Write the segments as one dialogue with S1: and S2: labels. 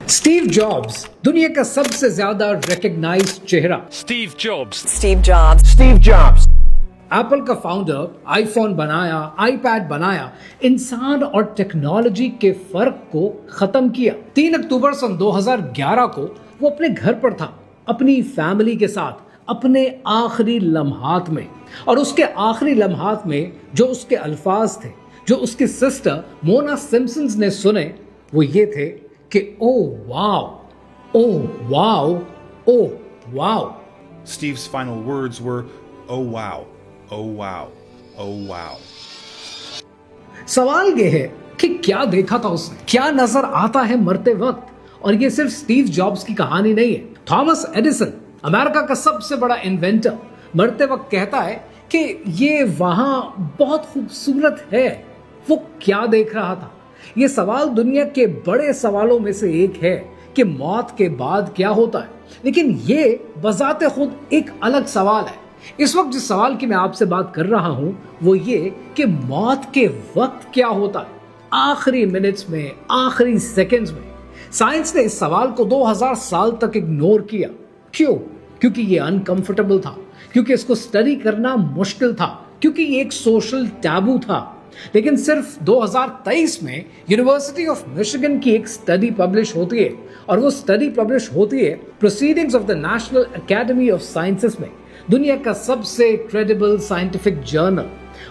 S1: Steve jobs दुनिया का सबसे ज्यादा रिकग्नाइज्ड चेहरा।
S2: Steve Jobs.
S3: Steve Jobs.
S4: Steve Jobs.
S1: Apple का फाउंडर, आईफोन बनाया, आईपैड बनाया, इंसान और टेक्नोलॉजी के फर्क को खत्म किया। 3 अक्टूबर सन 2011 को वो अपने घर पर था, अपनी फैमिली के साथ, अपने आखिरी लम्हात में। और उसके आखिरी लम्हात में जो उसके अल्फाज थे, जो उसकी सिस्टर मोना सिम्पसन ने सुने, वो ये थे कि oh wow, oh wow, oh wow.
S5: Steve's final words were, "Oh wow, oh wow, oh wow."
S1: सवाल ये है कि क्या देखा था उसने, क्या नजर आता है मरते वक्त। और ये सिर्फ स्टीव जॉब्स की कहानी नहीं है। थॉमस एडिसन, अमेरिका का सबसे बड़ा इन्वेंटर, मरते वक्त कहता है कि ये वहां बहुत खूबसूरत है। वो क्या देख रहा था? ये सवाल दुनिया के बड़े सवालों में से एक है कि मौत के बाद क्या होता है। लेकिन ये बजाते खुद एक अलग सवाल है। इस वक्त जिस सवाल की मैं आपसे बात कर रहा हूं वो ये कि मौत के वक्त क्या होता है, आखिरी मिनट्स में, आखिरी सेकंड्स में। साइंस ने इस सवाल को 2000 साल तक इग्नोर किया। क्यों? क्योंकि ये अनकंफर्टेबल था, क्योंकि इसको स्टडी करना मुश्किल था, क्योंकि ये एक सोशल टैबू था। लेकिन सिर्फ 2023 में यूनिवर्सिटी ऑफ मिशिगन की एक स्टडी पब्लिश होती है, और वो स्टडी पब्लिश होती है proceedings of the national academy of sciences में, दुनिया का सबसे क्रेडिबल साइंटिफिक जर्नल।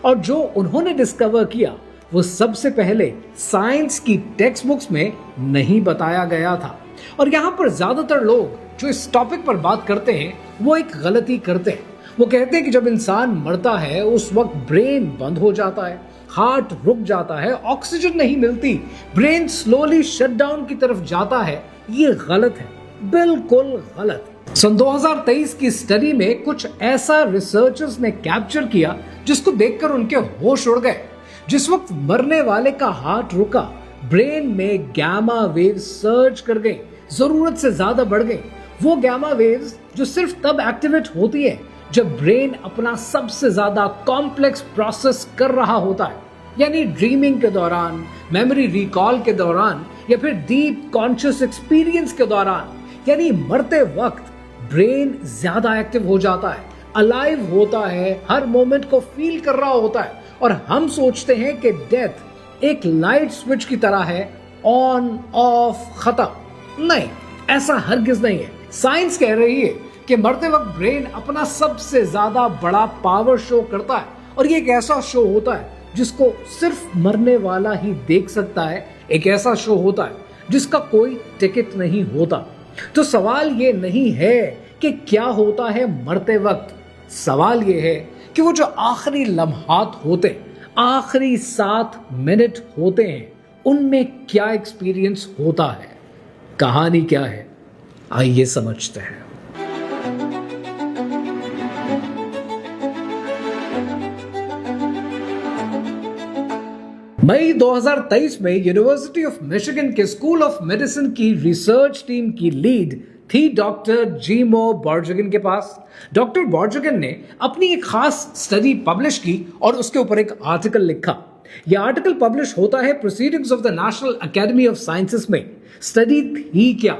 S1: और जो उन्होंने डिस्कवर किया वो सबसे पहले साइंस की टेक्स्ट बुक्स में नहीं बताया गया था। और यहाँ पर ज्यादातर लोग जो इस टॉपिक पर बात करते हैं वो एक गलती करते हैं। वो कहते हैं कि जब इंसान मरता है उस वक्त ब्रेन बंद हो जाता है, हार्ट रुक जाता है, ऑक्सीजन नहीं मिलती, ब्रेन स्लोली शटडाउन की तरफ जाता है। ये गलत है, बिल्कुल गलत। सन 2023 की स्टडी में कुछ ऐसा रिसर्चर्स ने कैप्चर किया जिसको देखकर उनके होश उड़ गए। जिस वक्त मरने वाले का हार्ट रुका, ब्रेन में गैमा वेव्स सर्ज कर गई, जरूरत से ज्यादा बढ़ गई। वो गैमा वेव्स जो सिर्फ तब एक्टिवेट होती है जब ब्रेन अपना सबसे ज्यादा कॉम्प्लेक्स प्रोसेस कर रहा होता है, यानी ड्रीमिंग के दौरान, मेमोरी रिकॉल के दौरान, या फिर डीप कॉन्शियस एक्सपीरियंस के दौरान। यानी मरते वक्त ब्रेन ज्यादा एक्टिव हो जाता है, अलाइव होता है, हर मोमेंट को फील कर रहा होता है। और हम सोचते हैं कि डेथ एक लाइट स्विच की तरह है, ऑन ऑफ खत्म। नहीं, ऐसा हरगिज नहीं है। साइंस कह रही है कि मरते वक्त ब्रेन अपना सबसे ज्यादा बड़ा पावर शो करता है, और ये एक ऐसा शो होता है जिसको सिर्फ मरने वाला ही देख सकता है। एक ऐसा शो होता है जिसका कोई टिकट नहीं होता। तो सवाल ये नहीं है कि क्या होता है मरते वक्त, सवाल ये है कि वो जो आखिरी लम्हात होते हैं, आखिरी 7 मिनट होते हैं, उनमें क्या एक्सपीरियंस होता है, कहानी क्या है। आइए समझते हैं। मई 2023 में यूनिवर्सिटी ऑफ मिशिगन के स्कूल ऑफ मेडिसिन की रिसर्च टीम की लीड थी डॉक्टर जीमो बॉर्जगन के पास। डॉक्टर बॉर्जगन ने अपनी एक खास स्टडी पब्लिश की और उसके ऊपर एक आर्टिकल लिखा। यह आर्टिकल पब्लिश होता है proceedings of the national academy of sciences में। स्टडी थी क्या?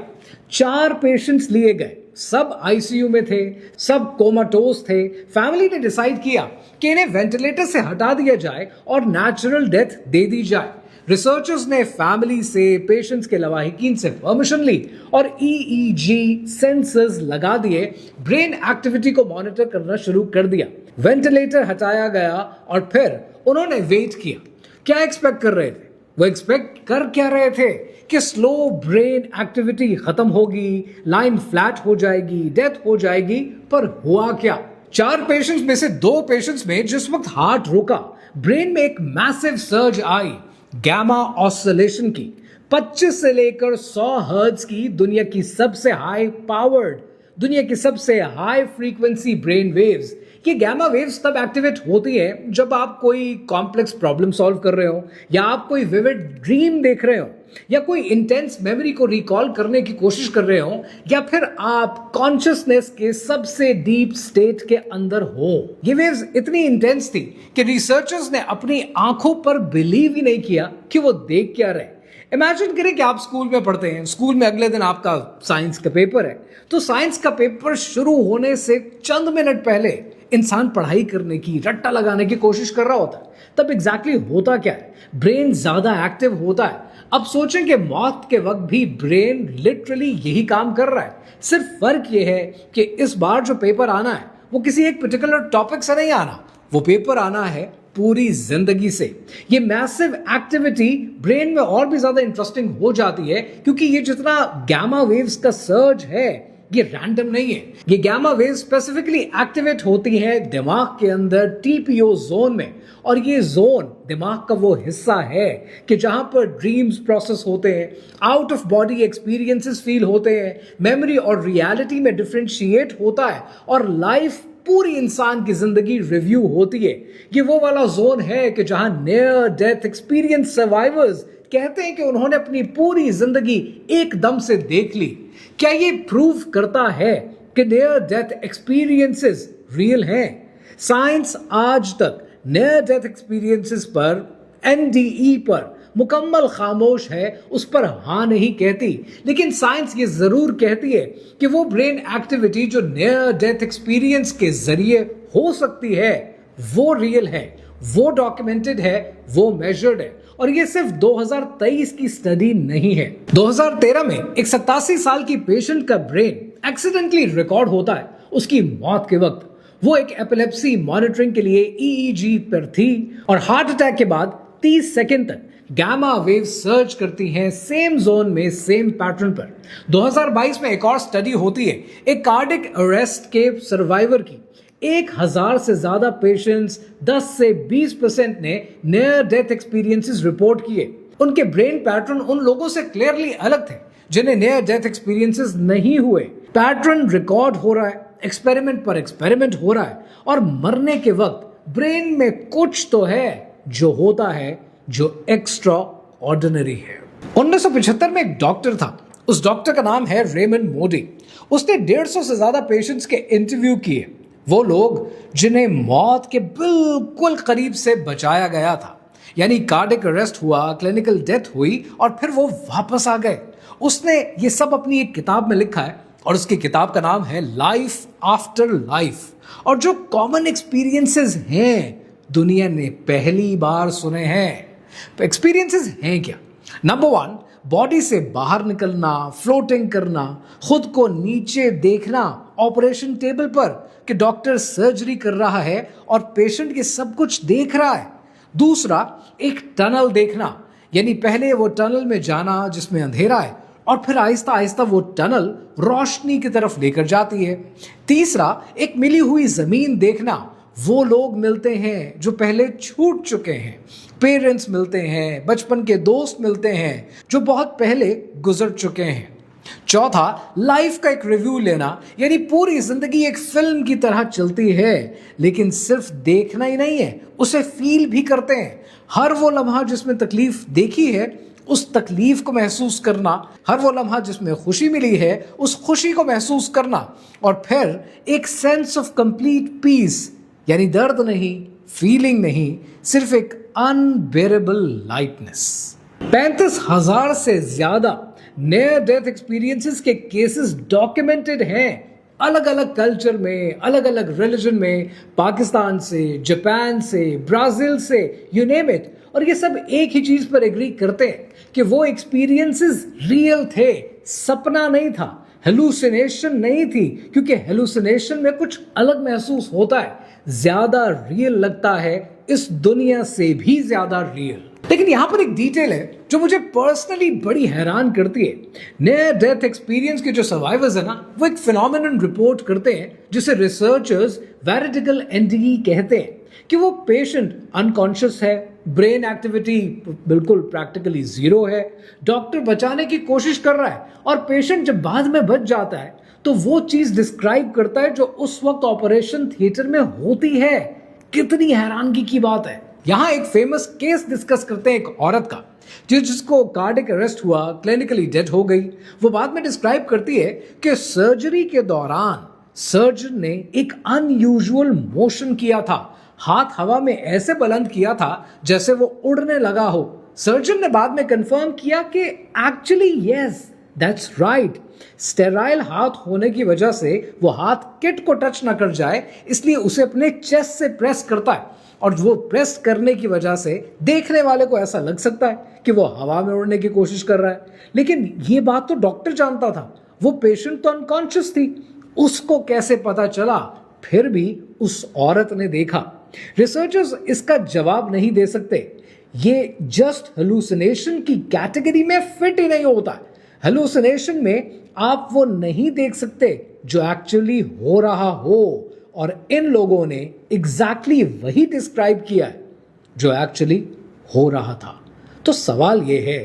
S1: 4 पेशेंट्स लिए गए, सब आईसीयू में थे, सब कोमाटोस थे। फैमिली ने डिसाइड किया कि इन्हें वेंटिलेटर से हटा दिया जाए और नेचुरल डेथ दे दी जाए। रिसर्चर्स ने फैमिली से, पेशेंट्स के लवाहिकीन से परमिशन ली और ईईजी सेंसर्स लगा दिए, ब्रेन एक्टिविटी को मॉनिटर करना शुरू कर दिया। वेंटिलेटर हटाया गया और फिर उन्होंने वेट किया। क्या एक्सपेक्ट कर रहे थे? वो एक्सपेक्ट कर क्या रहे थे कि स्लो ब्रेन एक्टिविटी खत्म होगी, लाइन फ्लैट हो जाएगी, डेथ हो जाएगी। पर हुआ क्या? 4 पेशेंट्स में से 2 पेशेंट्स में जिस वक्त हार्ट रुका, ब्रेन में एक मैसिव सर्ज आई, गैमा ऑसिलेशन की। 25 से लेकर 100 हर्ट्ज की दुनिया की सबसे हाई पावर्ड, दुनिया की सबसे हाई फ्रीक्वेंसी ब्रेन वेव्स। ये गैमा वेव्स तब एक्टिवेट होती है जब आप कोई कॉम्प्लेक्स प्रॉब्लम सॉल्व कर रहे हो, या आप कोई विविड ड्रीम देख रहे हो, या कोई इंटेंस मेमोरी को रिकॉल करने की कोशिश कर रहे हो, या फिर आप कॉन्शियसनेस के सबसे डीप स्टेट के अंदर हो। ये वेव्स इतनी इंटेंस थी कि रिसर्चर्स ने अपनी आंखों पर बिलीव ही नहीं किया कि वो देख क्या रहे। इमेजिन करें कि आप स्कूल में पढ़ते हैं, स्कूल में अगले दिन आपका साइंस का पेपर है, तो साइंस का पेपर शुरू होने से चंद मिनट पहले इंसान पढ़ाई करने की, रट्टा लगाने की कोशिश कर रहा होता है। तब एग्जैक्टली होता क्या है? ब्रेन ज्यादा एक्टिव होता है। अब सोचें कि मौत के वक्त भी ब्रेन लिटरली यही काम कर रहा है। सिर्फ फर्क यह है कि इस बार जो पेपर आना है वो किसी एक पर्टिकुलर टॉपिक से नहीं आना, वो पेपर आना है पूरी जिंदगी से। ये मैसिव एक्टिविटी ब्रेन में और भी ज्यादा इंटरेस्टिंग हो जाती है, क्योंकि ये जितना गामा वेव्स का सर्ज है ये रैंडम नहीं है। ये गामा वेव्स स्पेसिफिकली एक्टिवेट होती है दिमाग के अंदर टीपीओ जोन में, और ये जोन दिमाग का वो हिस्सा है कि जहां पर ड्रीम्स प्रोसेस होते हैं, out of body experiences feel होते हैं, मेमोरी और रियलिटी में डिफरेंशिएट होता है, और लाइफ पूरी इंसान की जिंदगी रिव्यू होती है। ये वो वाला जोन है कि जहां नियर डेथ एक्सपीरियंस सर्वाइवर्स कहते हैं कि उन्होंने अपनी पूरी जिंदगी एकदम से देख ली। क्या ये प्रूव करता है कि नियर डेथ एक्सपीरियंसेस रियल हैं? साइंस आज तक नियर डेथ एक्सपीरियंसेस पर, एनडीई पर मुकम्मल खामोश है, उस पर हाँ नहीं कहती। लेकिन साइंस ये जरूर कहती है कि वो ब्रेन एक्टिविटी जो नियर डेथ एक्सपीरियंस के जरिए हो सकती है वो रियल है, वो डॉक्यूमेंटेड है, वो मेजर्ड है। और ये सिर्फ 2023 की स्टडी नहीं है। 2013 में एक 87 साल की पेशेंट का ब्रेन एक्सीडेंटली रिकॉर्ड होता है उसकी मौत के वक्त। वो एक एपिलेप्सी मॉनिटरिंग के लिए ईईजी पर थी, और हार्ट अटैक के बाद 30 सेकंड तक गामा वेव सर्च करती हैं सेम जोन में, सेम पैटर्न पर। 2022 में एक और स्टडी होती है एक कार्डिक अरेस्ट के सर्वाइवर की। 1000 से ज्यादा पेशेंट्स, 10 से 20% ने नियर डेथ एक्सपीरियंसेस रिपोर्ट किए। उनके ब्रेन पैटर्न उन लोगों से क्लियरली अलग थे जिन्हें नियर डेथ एक्सपीरियंसेस नहीं हुए। पैटर्न रिकॉर्ड हो रहा है, एक्सपेरिमेंट पर एक्सपेरिमेंट हो रहा है, और मरने के वक्त ब्रेन में कुछ तो है जो होता है जो एक्स्ट्रा ऑर्डिनरी है। 1975 में एक डॉक्टर था, उस डॉक्टर का नाम है रेमंड मोडी। उसने 150 से ज्यादा पेशेंट्स के इंटरव्यू किए, वो लोग जिन्हें मौत के बिल्कुल करीब से बचाया गया था, यानी कार्डिक अरेस्ट हुआ, क्लिनिकल डेथ हुई और फिर वो वापस आ गए। उसने ये सब अपनी एक किताब में लिखा है, और उसकी किताब का नाम है लाइफ आफ्टर लाइफ। और जो कॉमन एक्सपीरियंसेस हैं दुनिया ने पहली बार सुने हैं। एक्सपीरियंसेस हैं क्या? नंबर 1, बॉडी से बाहर निकलना, फ्लोटिंग करना, खुद को नीचे देखना ऑपरेशन टेबल पर कि डॉक्टर सर्जरी कर रहा है और पेशेंट ये सब कुछ देख रहा है। दूसरा, एक टनल देखना, यानी पहले वो टनल में जाना जिसमें अंधेरा है, और फिर आहिस्ता आहिस्ता वो टनल रोशनी की तरफ लेकर जाती है। तीसरा, एक मिली हुई जमीन देखना, वो लोग मिलते हैं जो पहले छूट चुके हैं, पेरेंट्स मिलते हैं, बचपन के दोस्त मिलते हैं जो बहुत पहले गुजर चुके हैं। चौथा, लाइफ का एक रिव्यू लेना, यानी पूरी जिंदगी एक फिल्म की तरह चलती है, लेकिन सिर्फ देखना ही नहीं है, उसे फील भी करते हैं। हर वो लम्हा जिसमें तकलीफ देखी है उस तकलीफ को महसूस करना, हर वो लम्हा जिसमें खुशी मिली है उस खुशी को महसूस करना, और फिर एक सेंस ऑफ कंप्लीट पीस, यानी दर्द नहीं, फीलिंग नहीं, सिर्फ एक अनबेरेबल लाइटनेस। 35,000 से ज्यादा नियर डेथ एक्सपीरियंसेस के केसेस डॉक्यूमेंटेड हैं, अलग अलग कल्चर में, अलग अलग रिलीजन में, पाकिस्तान से, जापान से, ब्राजील से, यू नेम इट। और ये सब एक ही चीज पर एग्री करते हैं कि वो एक्सपीरियंसेस रियल थे, सपना नहीं था, हेलुसिनेशन नहीं थी, क्योंकि हेलुसिनेशन में कुछ अलग महसूस होता है, ज्यादा रियल लगता है, इस दुनिया से भी ज्यादा रियल। लेकिन यहां पर एक डिटेल है जो मुझे पर्सनली बड़ी हैरान करती है। नियर डेथ एक्सपीरियंस के जो सर्वाइवर्स है ना, वो एक फिनोमेनन रिपोर्ट करते हैं जिसे रिसर्चर्स वेरिटिकल एनडीई कहते हैं, कि वो पेशेंट अनकॉन्शियस है, ब्रेन एक्टिविटी बिल्कुल प्रैक्टिकली जीरो है, डॉक्टर बचाने की कोशिश कर रहा है, और पेशेंट जब बाद में बच जाता है तो वो चीज डिस्क्राइब करता है जो उस वक्त ऑपरेशन थिएटर में होती है। कितनी हैरानगी की बात है। यहां एक फेमस केस डिस्कस करते हैं एक औरत का, जिसको कार्डिक अरेस्ट हुआ, क्लिनिकली डेड हो गई। वो बाद में डिस्क्राइब करती है कि सर्जरी के दौरान सर्जन ने एक अनयूजुअल मोशन किया था, हाथ हवा में ऐसे बुलंद किया था जैसे वो उड़ने लगा हो। सर्जन ने बाद में कंफर्म किया कि actually yes, that's right. Sterile हाथ होने की वजह से वो हाथ किट को टच ना कर जाए, इसलिए उसे अपने चेस्ट से प्रेस करता है, और वो प्रेस करने की वजह से देखने वाले को ऐसा लग सकता है कि वो हवा में उड़ने की कोशिश कर रहा है। लेकिन ये बात तो डॉक्टर जानता था, वो पेशेंट तो अनकॉन्शियस थी। उसको कैसे पता चला? फिर भी उस औरत ने देखा। रिसर्चर्स इसका जवाब नहीं दे सकते। ये जस्ट हेलुसिनेशन की कैटेगरी में फिट ही नहीं होता। हेलुसिनेशन में आप वो नहीं देख सकते जो एक्चुअली हो रहा हो, और इन लोगों ने एग्जैक्टली वही डिस्क्राइब किया है जो एक्चुअली हो रहा था। तो सवाल ये है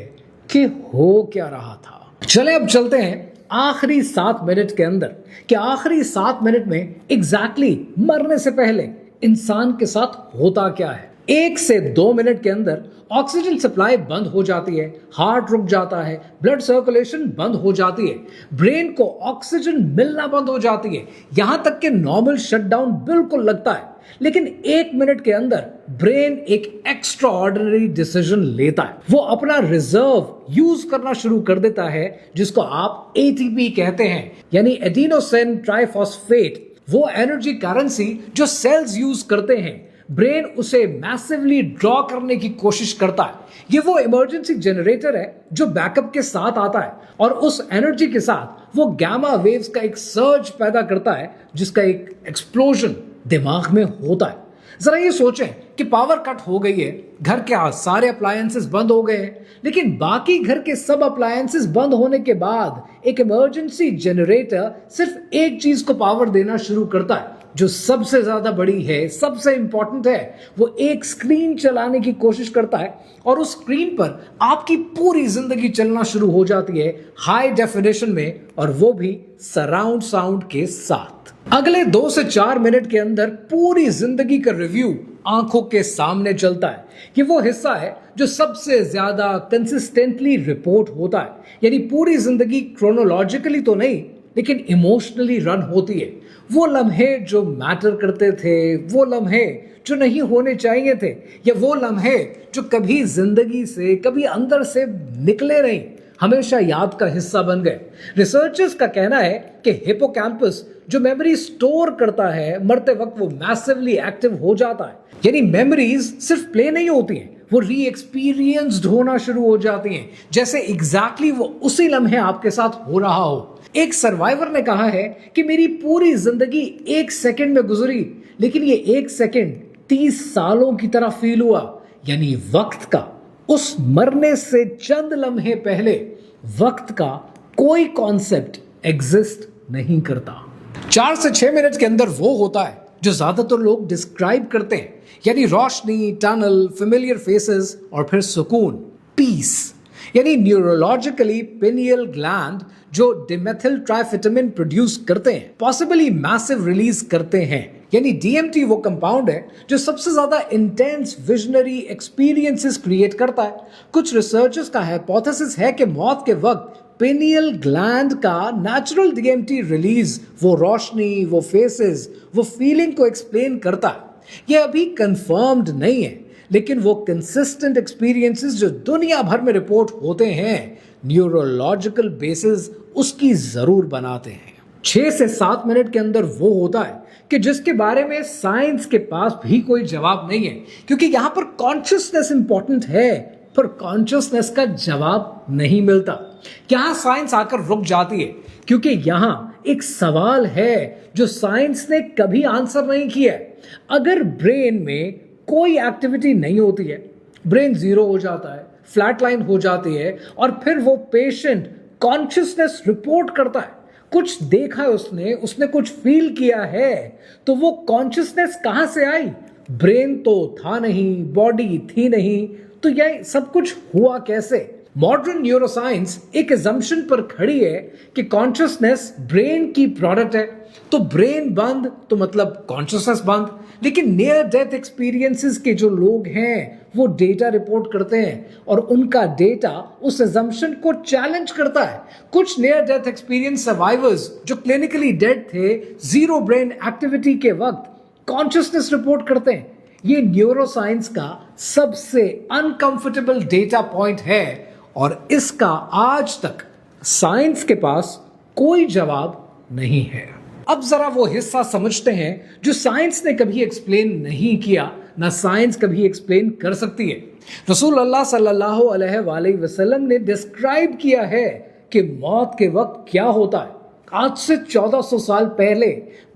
S1: कि हो क्या रहा था? चले अब चलते हैं आखिरी 7 मिनट के अंदर, कि आखिरी 7 मिनट में एग्जैक्टली मरने से पहले इंसान के साथ होता क्या है। 1 से 2 मिनट के अंदर ऑक्सीजन सप्लाई बंद हो जाती है, हार्ट रुक जाता है, ब्लड सर्कुलेशन बंद हो जाती है, ब्रेन को ऑक्सीजन मिलना बंद हो जाती है, यहां तक कि नॉर्मल शटडाउन बिल्कुल लगता है। लेकिन 1 मिनट के अंदर ब्रेन एक एक्स्ट्रा ऑर्डिनरी डिसीजन लेता है। वो अपना रिजर्व यूज करना शुरू कर देता है, जिसको आप एटीपी कहते हैं, यानी एडिनोसिन ट्राइफॉस्फेट। वो एनर्जी करेंसी जो सेल्स यूज करते हैं, ब्रेन उसे मैसिवली ड्रॉ करने की कोशिश करता है। ये वो इमरजेंसी जनरेटर है जो बैकअप के साथ आता है, और उस एनर्जी के साथ वो गामा वेव्स का एक सर्ज पैदा करता है, जिसका एक एक्सप्लोजन दिमाग में होता है। जरा ये सोचें कि पावर कट हो गई है, घर के सारे अप्लायंसेस बंद हो गए हैं, लेकिन बाकी घर के सब अप्लायंसेस बंद होने के बाद एक इमरजेंसी जनरेटर सिर्फ एक चीज को पावर देना शुरू करता है, जो सबसे ज्यादा बड़ी है, सबसे इंपॉर्टेंट है। वो एक स्क्रीन चलाने की कोशिश करता है, और उस स्क्रीन पर आपकी पूरी जिंदगी चलना शुरू हो जाती है हाई डेफिनेशन में, और वो भी सराउंड साउंड के साथ। अगले 2 से 4 मिनट के अंदर पूरी जिंदगी का रिव्यू आंखों के सामने चलता है। ये वो हिस्सा है जो सबसे ज्यादा कंसिस्टेंटली रिपोर्ट होता है, यानी पूरी जिंदगी क्रोनोलॉजिकली तो नहीं, लेकिन इमोशनली रन होती है। वो लम्हे जो मैटर करते थे, वो लम्हे जो नहीं होने चाहिए थे, या वो लम्हे जो कभी जिंदगी से, कभी अंदर से निकले नहीं, हमेशा याद का हिस्सा बन गए। रिसर्चर्स का कहना है कि हिपोकैम्पस जो मेमोरी स्टोर करता है, मरते वक्त वो मैसिवली एक्टिव हो जाता है। यानी मेमोरीज सिर्फ प्ले नहीं होती हैं, वो री एक्सपीरियंस्ड होना शुरू हो जाती हैं, जैसे एग्जैक्टली वो उसी लम्हे आपके साथ हो रहा हो। एक सर्वाइवर ने कहा है कि मेरी पूरी जिंदगी 1 सेकंड में गुजरी, लेकिन ये 1 सेकंड 30 सालों की तरह फील हुआ। यानी वक्त का, उस मरने से चंद लम्हे पहले वक्त का कोई कॉन्सेप्ट एग्जिस्ट नहीं करता। 4 से 6 मिनट के अंदर वो होता है जो ज्यादातर लोग डिस्क्राइब करते हैं, यानी रोशनी, टनल, फेमिलियर फेसेस, और फिर सुकून, पीस। यानी न्यूरोलॉजिकली पिनियल ग्लैंड जो डिमेथिल ट्राइफिटामिन प्रोड्यूस करते हैं, पॉसिबली मैसिव रिलीज करते हैं। यानी डीएमटी वो कंपाउंड है जो सबसे ज्यादा इंटेंस विजनरी एक्सपीरियंसेस क्रिएट करता है। कुछ रिसर्चर्स का हाइपोथेसिस है कि मौत के वक्त पिनियल ग्लैंड का नेचुरल डीएमटी रिलीज वो रोशनी, वो फेसेस, वो फीलिंग को एक्सप्लेन करता है। ये अभी कंफर्म्ड नहीं है, लेकिन वो कंसिस्टेंट एक्सपीरियंसेस जो दुनिया भर में रिपोर्ट होते हैं, न्यूरोलॉजिकल बेसिस उसकी जरूर बनाते हैं। 6 से 7 मिनट के अंदर वो होता है कि जिसके बारे में साइंस के पास भी कोई जवाब नहीं है, क्योंकि यहां पर कॉन्शियसनेस इंपॉर्टेंट है, पर कॉन्शियसनेस का जवाब नहीं मिलता। यहां साइंस आकर रुक जाती है, क्योंकि यहां एक सवाल है जो साइंस ने कभी आंसर नहीं किया। अगर ब्रेन में कोई एक्टिविटी नहीं होती है, ब्रेन जीरो हो जाता है, फ्लैट लाइन हो जाती है, और फिर वो पेशेंट कॉन्शियसनेस रिपोर्ट करता है, कुछ देखा है उसने कुछ फील किया है, तो वो कॉन्शियसनेस कहां से आई? ब्रेन तो था नहीं, बॉडी थी नहीं, तो यह सब कुछ हुआ कैसे? मॉडर्न न्यूरोसाइंस एक एजम्पशन पर खड़ी है कि कॉन्शियसनेस ब्रेन की प्रोडक्ट है, तो ब्रेन बंद तो मतलब कॉन्शियसनेस बंद। लेकिन नियर डेथ एक्सपीरियंसेस के जो लोग हैं वो डेटा रिपोर्ट करते हैं, और उनका डेटा उस एजम्पशन को चैलेंज करता है। कुछ नियर डेथ एक्सपीरियंस सर्वाइवर्स जो क्लिनिकली डेड थे, जीरो ब्रेन एक्टिविटी के वक्त कॉन्शियसनेस रिपोर्ट करते हैं। ये न्यूरोसाइंस का सबसे अनकंफर्टेबल डेटा पॉइंट है और इसका आज तक साइंस के पास कोई जवाब नहीं है। अब जरा वो हिस्सा समझते हैं जो साइंस ने कभी एक्सप्लेन नहीं किया, ना साइंस कभी एक्सप्लेन कर सकती है। रसूल अल्लाह सल्लल्लाहु अलैहि वसल्लम ने डिस्क्राइब किया है कि मौत के वक्त क्या होता है। आज से 1400 साल पहले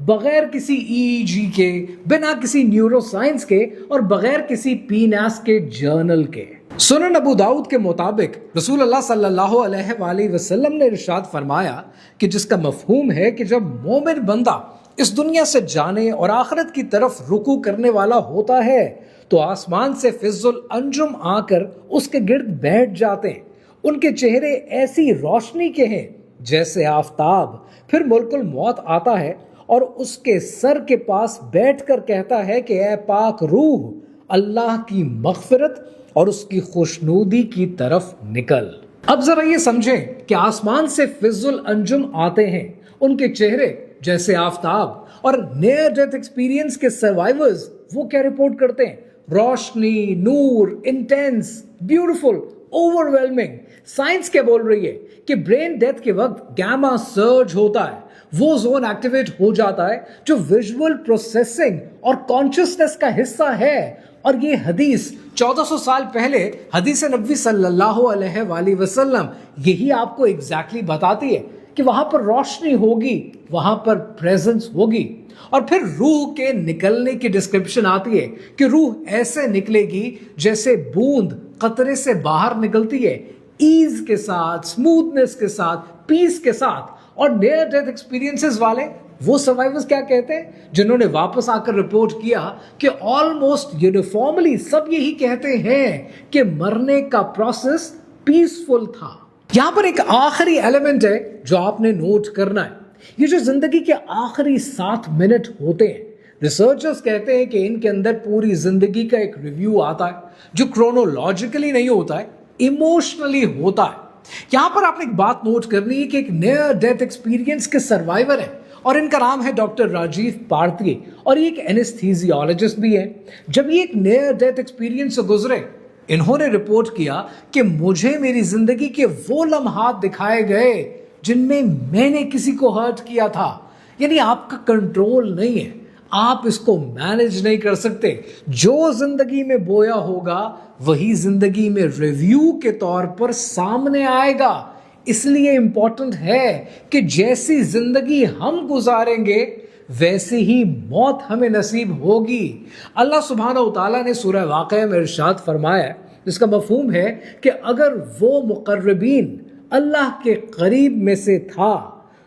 S1: बगैर किसी ईईजी के, बिना किसी न्यूरोसाइंस के और बगैर किसी पीनास के जर्नल के, सुनन अबू दाऊद के मुताबिक रसूल अल्लाह सल्लल्लाहु अलैहि वसल्लम ने इरशाद फरमाया कि जिसका मफहूम है कि जब मोमिन बंदा इस दुनिया से जाने और आखिरत की तरफ रुकू करने वाला होता है तो आसमान से फिजुल अंजुम आकर उसके गिर्द बैठ जाते हैं। उनके चेहरे ऐसी रोशनी के हैं जैसे आफताब। फिर मुल्कुल मौत आता है और उसके सर के पास बैठकर कहता है कि ऐ पाक रूह, अल्लाह की मगफिरत और उसकी खुशनूदी की तरफ निकल। अब जरा ये समझें कि आसमान से फिजुल अंजुम आते हैं, उनके चेहरे जैसे आफताब, और नियर डेथ एक्सपीरियंस के सर्वाइवर्स वो क्या रिपोर्ट करते हैं? रोशनी, नूर, इंटेंस, ब्यूटीफुल, ओवरवेलमिंग। साइंस क्या बोल रही है कि ब्रेन डेथ के वक्त गामा सर्ज होता है, वो जोन एक्टिवेट हो जाता है जो विजुअल प्रोसेसिंग और कॉन्शियसनेस का हिस्सा है। और ये हदीस 1400 साल पहले हदीस नबी सल्लल्लाहु अलैहि वसल्लम यही आपको एग्जैक्टली बताती है कि वहां पर रोशनी होगी, वहां पर प्रेजेंस होगी। और फिर रूह के निकलने की डिस्क्रिप्शन आती है कि रूह ऐसे निकलेगी जैसे बूंद कतरे से बाहर निकलती है, ईज के साथ, स्मूथनेस के साथ, पीस के साथ। और नियर डेथ एक्सपीरियंसेस वाले वो सर्वाइवर्स क्या कहते हैं जिन्होंने वापस आकर रिपोर्ट किया कि ऑलमोस्ट यूनिफॉर्मली सब यही कहते हैं कि मरने का प्रोसेस पीसफुल था। यहां पर एक आखिरी एलिमेंट है जो आपने नोट करना है। ये जो जिंदगी के आखिरी 7 मिनट होते हैं, रिसर्चर्स कहते हैं कि इनके अंदर पूरी जिंदगी का एक रिव्यू आता है जो क्रोनोलॉजिकली नहीं होता है, इमोशनली होता है। यहां पर आपने एक बात नोट करनी है कि एक नियर डेथ एक्सपीरियंस के सर्वाइवर है और इनका नाम है डॉक्टर राजीव पार्थी और ये एक एनेस्थीसियोलॉजिस्ट भी है। जब ये एक नियर डेथ एक्सपीरियंस से गुजरे, इन्होंने रिपोर्ट किया कि मुझे मेरी जिंदगी के वो लम्हात दिखाए गए जिनमें मैंने किसी को हर्ट किया था। यानी आपका कंट्रोल नहीं है, आप इसको मैनेज नहीं कर सकते। जो जिंदगी में बोया होगा वही जिंदगी में रिव्यू के तौर पर सामने आएगा। इसलिए इंपॉर्टेंट है कि जैसी जिंदगी हम गुजारेंगे वैसी ही मौत हमें नसीब होगी। अल्लाह सुब्हानहू व तआला ने सूरह वाक़िया में इरशाद फरमाया, जिसका मफहूम है कि अगर वो मुक़र्रबीन अल्लाह के करीब में से था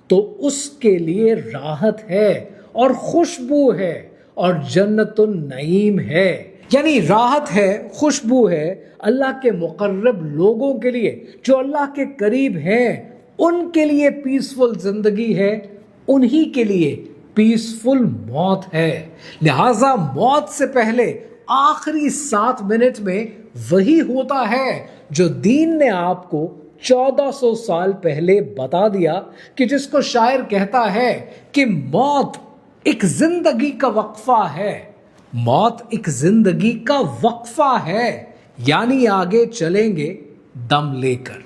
S1: तो उसके लिए राहत है और खुशबू है और जन्नतुन नईम है। यानी राहत है, खुशबू है अल्लाह के मुकर्रब लोगों के लिए जो अल्लाह के करीब हैं, उनके लिए पीसफुल जिंदगी है, उन्हीं के लिए पीसफुल मौत है। लिहाजा मौत से पहले आखिरी 7 मिनट में वही होता है जो दीन ने आपको 1400 साल पहले बता दिया कि जिसको शायर कहता है कि मौत एक जिंदगी का वक्फा है, मौत एक जिंदगी का वक्फा है, यानी आगे चलेंगे दम लेकर।